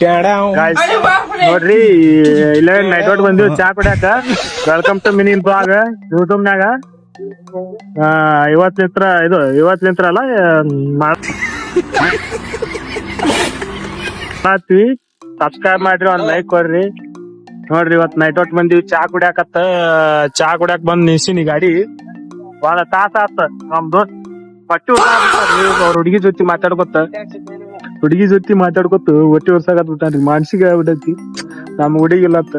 Guys, ನೋಡ್ರಿ ಇಲ್ಲೇ night out ಬಂದಿವಿ ಚಾ ಕುಡ್ಯಾಕ. Welcome to mini blog YouTube ನಾಗ. ಇವತ್ತಿಂತ್ರ ಅಲ್ಲ ಮಾಡ್ತೀವಿ. ಸಬ್ಸ್ಕ್ರೈಬ್ ಮಾಡ್ರಿ, ಒಂದ್ ಲೈಕ್ ಕೊಡ್ರಿ. ನೋಡ್ರಿ ಇವತ್ ನೈಟ್ ಔಟ್ ಬಂದಿವಿ ಚಾ ಕುಡ್ಯಾಕತ್ತ. ಚಾ ಕುಡ್ಯಾಕ ಬಂದ್ ನಿಲ್ಸಿನಿ ಗಾಡಿ. ಒಂದ್ ತಾಸ ಆತ ನಮ್ ದೋಸ್ತ್ ಪಟ್ಟಿ ಅವ್ರ ಹುಡುಗಿ ಜೊತೆ ಮಾತಾಡ್ಕೊತ ಹೊಟ್ಟಿ ವರ್ಷಾಗತ್ ಬಿಟ್ಟಾನ್ರಿ. ಮಾನಸಿಕ ಆಗ್ಬಿಟ್ಟೈತಿ ನಮ್ ಹುಡುಗಿಲ್ಲತ್ತ.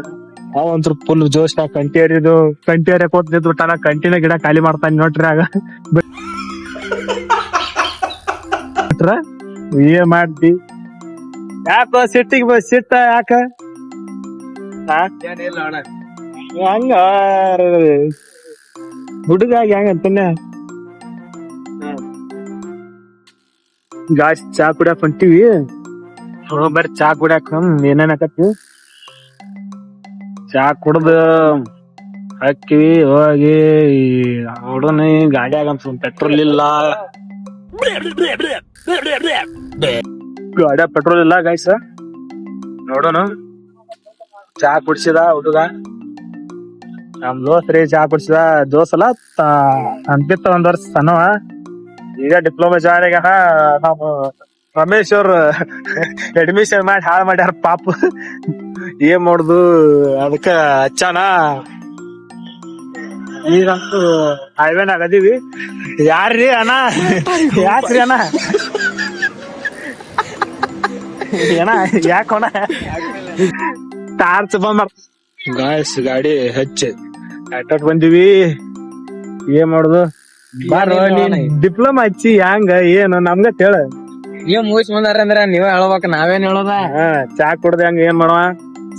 ಅವ ಒಂದ್ ಸ್ವಲ್ಪ ಫುಲ್ ಜೋಶ್ನ ಕಂಟಿ ಹರಿಯಕ್ ಹೋತ್ ನಿಂತ್ ಬಿಟ್ಟಾನ. ಕಂಟಿನ ಗಿಡ ಖಾಲಿ ಮಾಡ್ತಾನೆ ನೋಡ್ರಿ. ಆಗ ಏನ್ ಮಾಡ್ತಿ? ಯಾಕ ಸಿಟ್ಟ ಯಾಕ ಹಂಗ ಹುಡುಗ ಹೆಂಗಂತಾನೆ. ಗಾಸ್ ಚಾ ಕುಡ್ಯಾಕ ಹೊಂಟಿವಿ. ಬರ್ರಿ ಚಾ ಕುಡ್ಯಾಕ. ಏನೇನ್ ಆಕತಿ ಚಾ ಕುಡ್ದ ಹಾಕಿವಿ. ಹೋಗಿ ಹೊಡನಿ ಗಾಡಿಯಾಗ ಪೆಟ್ರೋಲ್ ಇಲ್ಲ. ಗಾಡಿಯಾಗ ಪೆಟ್ರೋಲ್ ಇಲ್ಲ ಗೈಸ್. ನೋಡೋಣ. ಚಾ ಕುಡ್ಸಿದ ಹುಡುಗ ನಮ್ ದೋಸ್ತ್ ರೀ. ಚಾ ಕುಡ್ಸಿದ ದೋಸ್ತ್ ಅಲ್ಲ ಅನ್ಪಿತ್ತ ಒಂದ್ ವರ್ಷ ಸಣ್ಣವ. ಈಗ ಡಿಪ್ಲೊಮಾ ಜಾಯ್ನ್ ಆಗ್ಯಾನ. ನಾವು ರಮೇಶ್ ಅವ್ರ ಅಡ್ಮಿಷನ್ ಮಾಡಿ ಹಾಳು ಮಾಡ್ಯಾರ ಪಾಪ. ಏನ್ ಮಾಡುದು ಅದಕ್ಕ ಹಚ್ಚಾನ. ಈಗಂತೂ ಹೈವೇನಾಗ ಅದೀವಿ. ಯಾರ್ರಿ ಅಣ್ಣ? ಯಾಕ್ರಿ ಅಣ್ಣ? ಏನ ಯಾಕೋಣ ಟಾರ್ಚ್ ಬಂದ್ ಗಾಯ್ಸ್ ಗಾಡಿ ಹಚ್ಚಿ ಅಟ್ಟಾಟ್ ಬಂದಿವಿ. ಏನ್ ಮಾಡುದು? ಬಾರ ಡಿಪ್ಲೊಮಾ ಹಚ್ಚಿ ಹೆಂಗ ಏನು ನಮ್ಗ ಹೇಳ. ನೀವ್ ಮುಗಿಸ್ ಬಂದಾರ ಅಂದ್ರ ನೀವೇ ಹೇಳ್ಬೇಕ, ನಾವೇನ್ ಹೇಳೋದ? ಚಾ ಕುಡ್ದ ಹೆಂಗ ಏನ್ ಮಾಡುವ?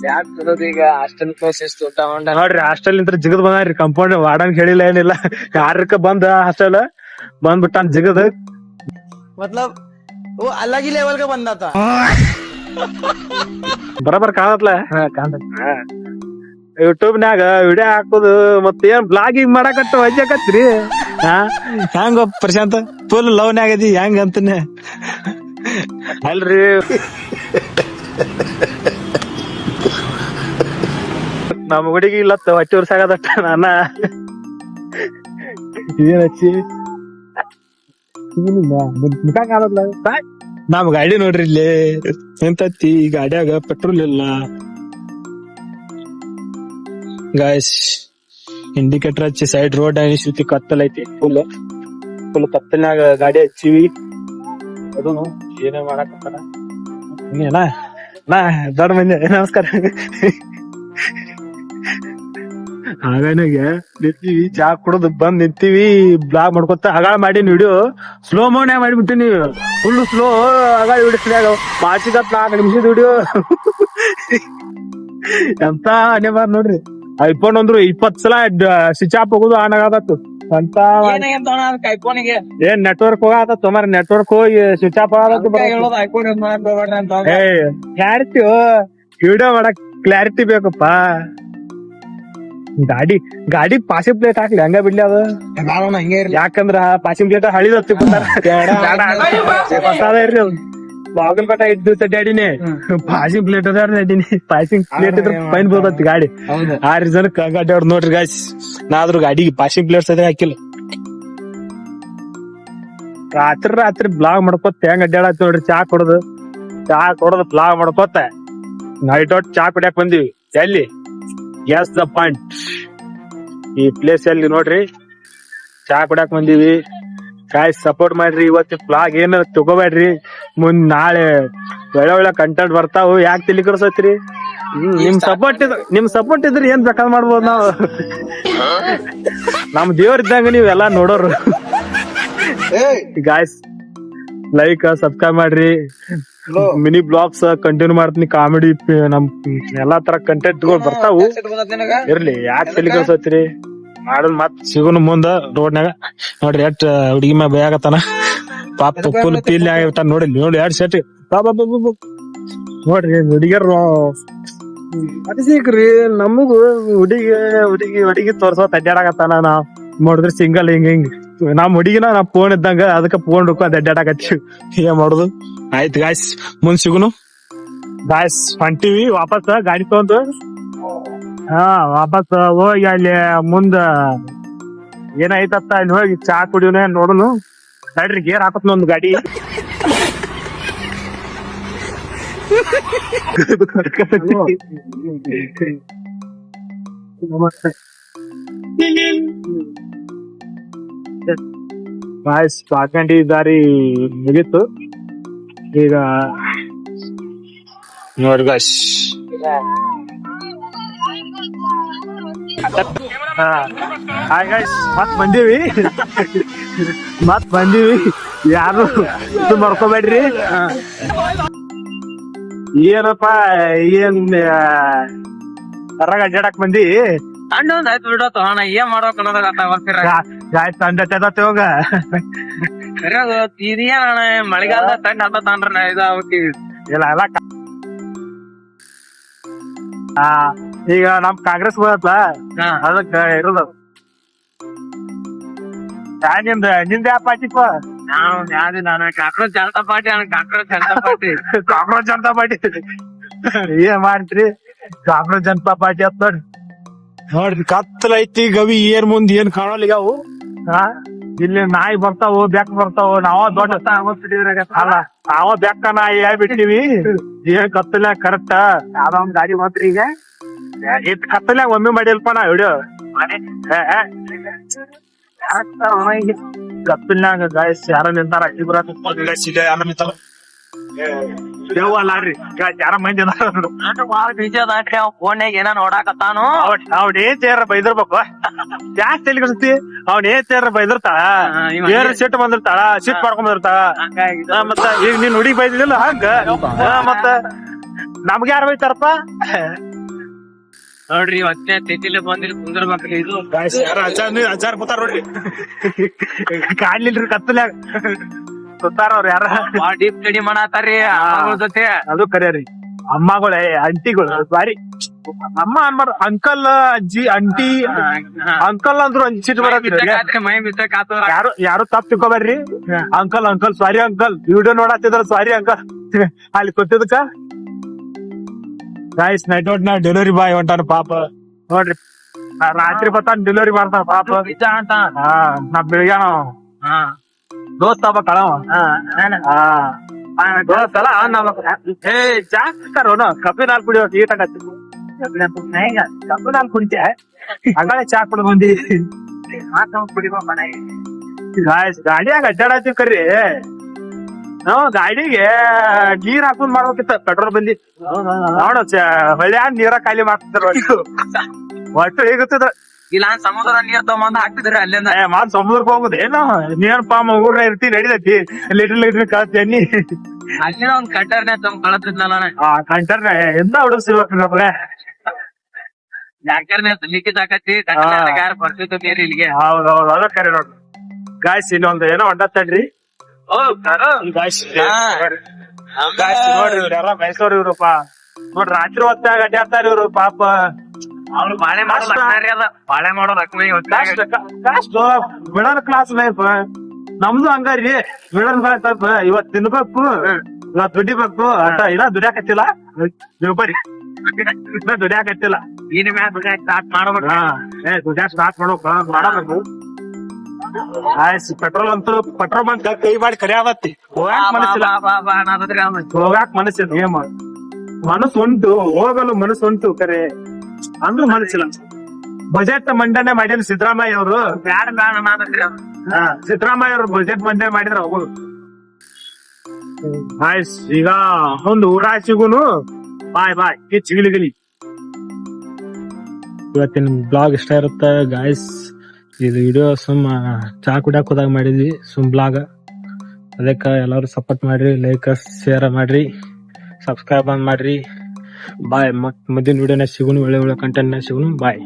ಚಾ ಕುಡೋದು ಈಗ ಹಾಸ್ಟೆಲ್ ಶಿಸ್ತು ಊಟ ಉಂಡ ನೋಡ್ರಿ. ಹಾಸ್ಟೆಲ್ ನಿಂತ್ರ ಜಿಗದ್ ಬಂದ್ರಿ. ಕಂಪೌಂಡ್ ವಾರ್ಡನ್ ಹೇಳಿಲ್ಲ ಏನಿಲ್ಲ. 6ಕ್ಕೆ ಬಂದ ಹಾಸ್ಟೆಲ್ ಬಂದ್ಬಿಟ್ಟಾನ ಜಿಗದ್. ಮತ್ಲಬ್ अलग ही लेवल का बंदा था. ಬರಬರ್ ಕಾಣತ್ಲ. ಯೂಟ್ಯೂಬ್ ನಾಗ ವಿಡಿಯೋ ಹಾಕೋದು ಮತ್ತೇನ್ ಬ್ಲಾಗಿಂಗ್ ಮಾಡಕತ್ತ ವಜ್ಜಾಕತ್ರಿ. ಹೆಂಗ ಪ್ರಶಾಂತ್ ಫುಲ್ ಲವ್ ನಾಗದಿ ಹೆಂಗ ಅಂತಾನೆ ಅಲ್ರಿ. ನಮ್ ಹುಡುಗಿ ಇಲ್ಲತ್ತ 8 ವರ್ಷ ಆಗದಟ್ಟ. ನಾನ ಏನ್ ಹಚ್ಚಿ ಮುಖ ಕಾಣತ್ಲ. ನಮ್ ಗಾಡಿ ನೋಡ್ರಿ ಇಲ್ಲಿ ಎಂತತಿ. ಗಾಡಿಯಾಗ ಪೆಟ್ರೋಲ್ ಇಲ್ಲ ಗಾಯ್ಸ್. ಇಂಡಿಕೇಟರ್ ಹಚ್ಚಿ ಸೈಡ್ ರೋಡ್ ಅನಿಸುತ್ತಿ. ಕತ್ತಲ್ ಐತಿ ಫುಲ್ ಕತ್ತಲ್ನಾಗ ಗಾಡಿ ಹಚ್ಚಿವಿ. ಅದನು ಏನೇ ಮಾಡಕತ್ತಾರ. ದೊಡ್ಡ ಮಂದಿ ನಮಸ್ಕಾರ. ಹಾಗಾನಾಗೆ ನಿಂತೀವಿ. ಚಾ ಕುಡದ್ ಬಂದ್ ನಿಂತೀವಿ. ಬ್ಲಾಗ್ ಮಾಡ್ಕೊತ ಹಗಾಳ ಮಾಡೀನಿ. ವಿಡಿಯೋ ಸ್ಲೋ ಮೋನ್ ಮಾಡಿಬಿಟ್ಟಿನಿ. ಫುಲ್ ಸ್ಲೋ ಹಗಾಳ ವಿಡಿಯೋ ಮಾಡ್ಸಿದತ್ 4 ನಿಮಿಷದ ವಿಡಿಯೋ. ಎಂತ ಅನೇ ಬಾರ್ ನೋಡ್ರಿ. ಐಫೋನ್ ಅಂದ್ರು 20 ಸಲ ಸ್ವಿಚ್ ಆಫ್ ಹೋಗುದು ಆನ್ ಆಗತ್ತು ಅಂತ. ಏನ್ ನೆಟ್ವರ್ಕ್ ಹೋಗತ್ತ ಸುಮಾರು. ನೆಟ್ವರ್ಕ್ ಹೋಗಿ ಸ್ವಿಚ್ ಆಫ್ ಆಗತ್ತೆ. ಕ್ಲಾರಿಟಿ ವಿಡಿಯೋ ಮಾಡಕ್ ಕ್ಲಾರಿಟಿ ಬೇಕಪ್ಪ. ಗಾಡಿ ಪಾಸಿಂಗ್ ಪ್ಲೇಟ್ ಹಾಕ್ಲಿ ಹಂಗ ಬಿಡ್ಲಿ ಅದು. ಯಾಕಂದ್ರ ಪಾಸಿಂಗ್ ಪ್ಲೇಟ್ ಹಳಿದತ್ತಿ ಇರ್ಲಿ. ಬಾಗಲ್ ಪಟ ಇದ್ದು ಅಡ್ಡಿನಿ. ಪಾಸಿಂಗ್ ಪ್ಲೇಟ್ ಅಡ್ಡಿನಿ. ಪಾಸಿಂಗ್ ಪ್ಲೇಟ್ ಇದ್ರ ಫೈನ್ ಬೀಳ್ತತಿ ಗಾಡಿ. ಆ ರೀಸನ್ ಗಾಡಿ ಅವ್ರ ನೋಡ್ರಿ ಗಾಯ್ಸ್. ನಾದ್ರೂ ಗಾಡಿಗೆ ಪಾಸಿಂಗ್ ಪ್ಲೇಟ್ಸ್ ಅದೇ ಹಾಕಿಲ್ಲ. ರಾತ್ರಿ ಬ್ಲಾಗ್ ಮಾಡ್ಕೊತ ಹೆಂಗ್ ಅಡ್ಡಾಡತ್ ನೋಡ್ರಿ. ಚಾ ಕುಡ್ದು ಬ್ಲಾಗ್ ಮಾಡ್ಕೊತ ನೈಟ್ ಔಟ್ ಚಾ ಕುಡಿಯಾಕ ಬಂದಿವಿ. ಎಲ್ಲಿ ಗ್ಯಾಸ್ ದ ಪಾಯಿಂಟ್ ಈ ಪ್ಲೇಸ್ ಎಲ್ಲಿ ನೋಡ್ರಿ. ಚಾ ಕುಡಿಯಾಕ ಬಂದಿವಿ. ಗಾಯ್ಸ್ ಸಪೋರ್ಟ್ ಮಾಡ್ರಿ. ಇವತ್ತಿನ ಬ್ಲಾಗ್ ಏನ ತಗೋಬೇಡ್ರಿ. ಮುಂದ್ ನಾಳೆ ಒಳ್ಳೆ ಕಂಟೆಂಟ್ ಬರ್ತಾವು. ಯಾಕೆ ತಲಿ ಕೆಡ್ಸತ್ರಿ? ನಿಮ್ ಸಪೋರ್ಟ್ ಇದ್ರೆ ಏನ್ ಬೇಕಾದ್ ಮಾಡ್ಬೋದು ನಾವು. ನಮ್ ದೇವ್ರ ಇದ್ದಂಗ ನೀವೆಲ್ಲಾ ನೋಡೋರು. ಗಾಯ್ಸ್ ಲೈಕ್ ಸಬ್ಸ್ಕ್ರೈಬ್ ಮಾಡ್ರಿ. ಮಿನಿ ಬ್ಲಾಗ್ಸ್ ಕಂಟಿನ್ಯೂ ಮಾಡ್ತೀನಿ. ಕಾಮಿಡಿ ನಮ್ ಎಲ್ಲಾ ತರ ಕಂಟೆಂಟ್ ಬರ್ತಾವು. ಇರ್ಲಿ ಯಾಕೆ ತಲಿ ಕೆಡ್ಸತ್ರಿ? ಮಾಡೋದ್ ಮತ್ ಸಿಗೋನು ಮುಂದ ರೋಡ್ನಾಗ. ನೋಡ್ರಿ ಎಷ್ಟ್ ಹುಡುಗಿ ಮ್ಯಾಗ ಬಯಾಗತ್ತಾನ ಪಾಪ. ಫುಲ್ ಪೀಲ್ ಆಗಿರ್ತಾನ ನೋಡಿ. 2 ಸೆಟ್ ನೋಡ್ರಿ. ಹುಡುಗಿಯರು ಅತಿಸಿಕ್ರಿ. ನಮಗೂ ಹುಡುಗಿ ತೋರ್ಸೋತ್ ಅಡ್ಡಾಡಕತ್ತಾನ. ನಾವ್ ನೋಡಿದ್ರೆ ಸಿಂಗಲ್ ಹಿಂಗ್ ನಮ್ ಹುಡುಗಿನ ನಾ ಫೋನ್ ಇದ್ದಂಗ. ಅದಕ್ಕ ಫೋನ್ ಅಡ್ಡಾಡಕತ್ತೀವಿ. ಏನ್ ಮಾಡುದು? ಆಯ್ತು ಗಾಯ್ಸ್ ಮುಂದ್ ಸಿಗುನು. ಗಾಯ್ಸ್ ಹೊಂಟಿವಿ ವಾಪಸ್ ಗಾಡಿ ತಗೊಂಡು ಹಾ ವಾಪಸ್ ಹೋಗಿ ಅಲ್ಲಿ ಮುಂದ ಏನಾಯ್ತತ್ತ ಅಲ್ಲಿ ಹೋಗಿ ಚಾ ಕುಡಿಯೋಣ ನೋಡುನು ನಡ್ರಿ ಗೇರ್ ಹಾಕತ್ ಒಂದು ಗಾಡಿ ಗಾಯ್ಸ್ ಪಾಕಂಡಿ ದಾರಿ ಮುಗೀತು ಈಗ ನೋಡಿ ಗಾಯ್ಸ್ ಹಾಯ್ ಗಾಯ್ಸ್ ಮತ್ ಬಂದೀವಿ ಯಾರು ಇದು ಮಾಡ್ಕೋಬೇಡ್ರಿ ಏನಪ್ಪಾ ಏನ್ ಹೊರಗ ಅಡ್ಡಾಡಕ್ ಬಂದಿ ಅಣ್ಣ ಒಂದ್ ಆಯ್ತು ಬಿಡೋ ಅಣ್ಣ ಏನ್ ಮಾಡೋಕ್ ಅನ್ನೋದಾಗ ಗಾಯ್ಸ್ ತಂದತ್ತೆ ಹೋಗ ಇದೇನ ಮಳೆಗಾಲದ ತಂಡ ಅಂತ ತಾಂಡ್ರ ಇದಾಗ್ತೀವಿ ಇಲ್ಲ ಎಲ್ಲ ಈಗ ನಮ್ ಕಾಂಗ್ರೆಸ್ ಬರತ್ತ ಅದಕ್ಕ ಇರೋದು ನಿಮ್ದ ಯಾವ ಪಾರ್ಟಿಪ್ಪ ನಾನು cockroach Janata party cockroach Janata party ಏನ್ ಮಾಡ್ತ್ರಿ ಕಾಂಗ್ರೆಸ್ ಜನತಾ ಪಾರ್ಟಿ ಅಂತ ನೋಡ್ರಿ ಕತ್ತಲ ಐತಿ ಗವಿ ಏನ್ ಮುಂದ್ ಏನ್ ಕಾಣಲ್ಲ ಈಗ ಅವು ಇಲ್ಲಿ ನಾಯಿ ಬರ್ತಾವ ಬೆಕ್ಕ ಬರ್ತಾವ ನಾವ ದೊಡ್ಡ ಅಲ್ಲ ನಾವ ಬೆಕ್ಕ ನಾಯಿ ಹೇಳ್ಬಿಟ್ಟಿವಿ ಏನ್ ಕತ್ತಲ ಕರೆಕ್ಟ್ ಯಾವ್ದೋ ಒಂದ್ ಗಾಡಿ ಬಂತ್ರಿ ಈಗ ಇದ್ ಕತ್ತಲ ಒಮ್ಮೆ ಮಾಡಿಲ್ಪ ನಾ ವಿಡಿಯೋ ಕತ್ತಲ್ನಾಗ ಗಾಯಸ್ ಯಾರ ನಿಂತಾರ ಅಡ್ಡಿ ಬರತ್ತ ದೇವ್ ಅಲ್ಲಾರ್ರಿ ಯಾರ ಮಂದಿ ಫೋನ್ಯಾಗ ಏನ ನೋಡಾಕತ್ತಾನು ಅವ್ನ ಏನ್ ಬೈದಿರ್ಬೇಕು ಜಾಸ್ತಿ ಎಲ್ಲಿ ಕಳಿಸ್ತಿ ಅವ್ನ ಏನ್ ಬೈದಿರ್ತಾಳ ಏನ್ ಸಿಟ್ಟು ಬಂದಿರ್ತಾಳ ಸಿಟ್ ಮಾಡ್ಕೊಂಡ್ ಬಂದಿರ್ತಾಳ ಮತ್ತ ಈಗ ನೀನ್ ಹುಡುಗಿ ಬೈದಿಲ್ಲ ಹಂಗ ಮತ್ತ ನಮ್ಗೆ ಯಾರು ಬೈತಾರಪ್ಪ ನೋಡ್ರಿ ಮತ್ತೆ ತೆತಿಲೆ ಬಂದಿರಿ ಕುಂದರ್ಬೇಕ್ರಿ ಇದು ಅಜ್ಜಾರ್ ಕೂತಾರ ನೋಡ್ರಿ ಕಾಣ್ಲಿಲ್ರಿ ಕತ್ತಲ್ಯಾಗ ಕೂತಾರ ಅವ್ರ ಯಾರ ಡೀಪ್ ಸ್ಟಡಿ ಮಾಡತ್ತಾರಿ ಜೊತೆ ಅದು ಕರ್ಯಾರಿ ಅಮ್ಮಗಳೇ ಅಂಟಿಗಳು ಬಾರಿ ಅಮ್ಮ ಅನ್ಮಾರ ಅಂಕಲ್ ಅಜ್ಜಿ ಅಂಟಿ ಅಂಕಲ್ ಅಂದ್ರು ಅಂಚಿಟ್ ಬರತ್ರಿ ಮೈ ಮಿಸ್ಟೇಕ್ ಆತ ಯಾರು ತಪ್ಪು ತಿಳ್ಕೊಬೇಡ್ರಿ ಅಂಕಲ್ ಸಾರಿ ಅಂಕಲ್ ವಿಡಿಯೋ ನೋಡತ್ತಿದ್ರ ಸಾರಿ ಅಂಕಲ್ ಅಲ್ಲಿ ಕೂತಿದ್ಕ ಗಾಯ್ಸ್ ನೈಟ್ ಔಟ್ ನಾ ಡೆಲಿವರಿ ಬಾಯ್ ಹೊಂಟಾನ ಪಾಪ ನೋಡ್ರಿ ರಾತ್ರಿ ಬರ್ತಾನ ಡೆಲಿವರಿ ಮಾಡ್ತಾನ ಪಾಪ ಅಂತ ನಾ ಬೆಳಿಗ್ಯಾನ ದೋಸ್ತ ಹಬ್ಬ ಕಳವ ದೋಸ್ತ ಅಲ್ಲ ಏ ಜಾಸ್ತಾರೋನ ಕಬ್ಬಿನ ಹಾಲು ಕುಡಿಯೋ ಈಟ ಕಬ್ಬಿನ ಹಾಲು ಕುಡಿತೆ ಹಂಗಾಳೆ ಚಾ ಕುಡಿದ್ ಬಂದಿ ಗಾಡಿಯಾಗ ಅಡ್ಡಾಡತ್ತೀವಿ ಕರ್ರಿ ನಾವ್ ಗಾಡಿಗೆ ನೀರ್ ಹಾಕೊಂಡ್ ಮಾಡ್ಬೇಕಿತ್ತ ಪೆಟ್ರೋಲ್ ಬಂದಿ ನೋಡ ಹೊಳ್ಯಾಗ ನೀರ ಖಾಲಿ ಮಾಡ್ತಿದ್ರ ಒಟ್ಟು ಹೇಗುತ್ತದ ಇಲ್ಲ ಸಮುದ್ರ ನೀರ್ ತಗೊಂಡ್ ಹಾಕ್ತಿದ್ರಿ ಅಲ್ಲಿಂದ ಮಾತ್ ಸಮುದ್ರಕ್ಕೆ ಹೋಗುದು ಏನೋ ನೀನಪ್ಪ ಊರ್ನ ಇರ್ತಿ ನಡಿದೈತಿ ಲೀಟರ್ ಕಳ್ತೇನಿ ಅಲ್ಲಿನ ಒಂದ್ ಕಟ್ಟರ್ನೆ ತಗೊಂಡ್ ಕಳತಿದ್ನಲ್ಲ ಕಂಟರ್ ಎಂದ ಹುಡುಗಿಸ್ಬೇಕು ನಮ್ಗೆ ಯಾಕರ್ನೆ ಲಿಖಿತ ಹಾಕತಿ ಯಾರು ಬರ್ತಿತ್ತು ನೀರ್ ಇಲ್ಲಿಗೆ ಹೌದೌದು ಅದ ಕರೆ ನೋಡ್ರಿ ಗಾಯ್ಸ್ ಇನ್ನೊಂದು ಏನೋ ಹೊಂಡತ್ತಡ್ರಿ ಗಾಯ್ಸ್ ನೋಡ್ರಿ ಇವ್ರ ಎಲ್ಲ ಮೈಸೂರು ಇವ್ರಪ್ಪ ನೋಡ್ರಿ ರಾತ್ರಿ ಹೊತ್ತಾಗ ಅಡ್ಡಾಡ್ತಾರ ಇವ್ರು ಪಾಪ ಅವ್ರು ಬಾಳೆ ಮಾಡೋ ಮಿಡಲ್ ಕ್ಲಾಸ್ ಲೈಫ್ ನಮ್ದು ಹಂಗಾರಿ ಮಿಡಲ್ ಕ್ಲಾಸ್ ಲೈಫ್ ಇವತ್ ತಿನ್ಬೇಕು ಇವತ್ ದುಡಿಬೇಕು ಅಟ ಇಲ್ಲ ದುಡಿಯಾಕತ್ತಿಲ್ಲ ನೀವು ಬರ್ರಿ ದುಡಿಯಾಕತ್ತಿಲ್ಲ ಸ್ಟಾರ್ಟ್ ಮಾಡ್ಬೇಕು ದುಡಿಯಾಕ ಸ್ಟಾರ್ಟ್ ಮಾಡಬೇಕು ಪೆಟ್ರೋಲ್ ಅಂತೂ ಪೆಟ್ರೋಲ್ ಬಂಕ್ ಕೈ ಮಾಡಿ ಕರಿಯಾವತ್ತಿ ಹೋಗಾಕ್ ಮನಸ್ಸಿಲ್ಲ ಏನ್ ಮನಸ್ಸು ಉಂಟು ಹೋಗಲು ಮನಸ್ಸು ಉಂಟು ಕರೆ ಅಂದ್ರೂ ಮನಸ್ಸಿಲ್ಲ ಬಜೆಟ್ ಮಂಡನೆ ಮಾಡಿದ್ರು ಸಿದ್ದರಾಮಯ್ಯ ಅವರು ಸಿದ್ದರಾಮಯ್ಯ ಅವರು ಬಜೆಟ್ ಮಂಡನೆ ಮಾಡಿದ್ರ ಹೋಗೋದು ಆಯ್ಸ್ ಈಗ ಒಂದು ಊರಾಚಿಗೂನು ಬಾಯ್ ಚಿಗಿಲಿಗಿಲಿ ಇವತ್ತಿನ ಬ್ಲಾಗ್ ಇಷ್ಟ ಇರುತ್ತೆ ಗಾಯ್ಸ್ ಇದು ವಿಡಿಯೋ ಸುಮ್ಮ ಚಾ ಕುಡಿಯಾಕ ಹೋದಾಗ ಮಾಡಿದ್ವಿ ಬ್ಲಾಗ್ ಅದಕ್ಕೆ ಎಲ್ಲರೂ ಸಪೋರ್ಟ್ ಮಾಡ್ರಿ ಲೈಕ್ ಶೇರ್ ಮಾಡ್ರಿ ಸಬ್ಸ್ಕ್ರೈಬ್ ಮಾಡ್ರಿ ಬಾಯ್ ಮುಂದಿನ ವಿಡಿಯೋನ ಸಿಗುನು ಒಳ್ಳೆ ಕಂಟೆಂಟ್ ಸಿಗುನು ಬಾಯ್.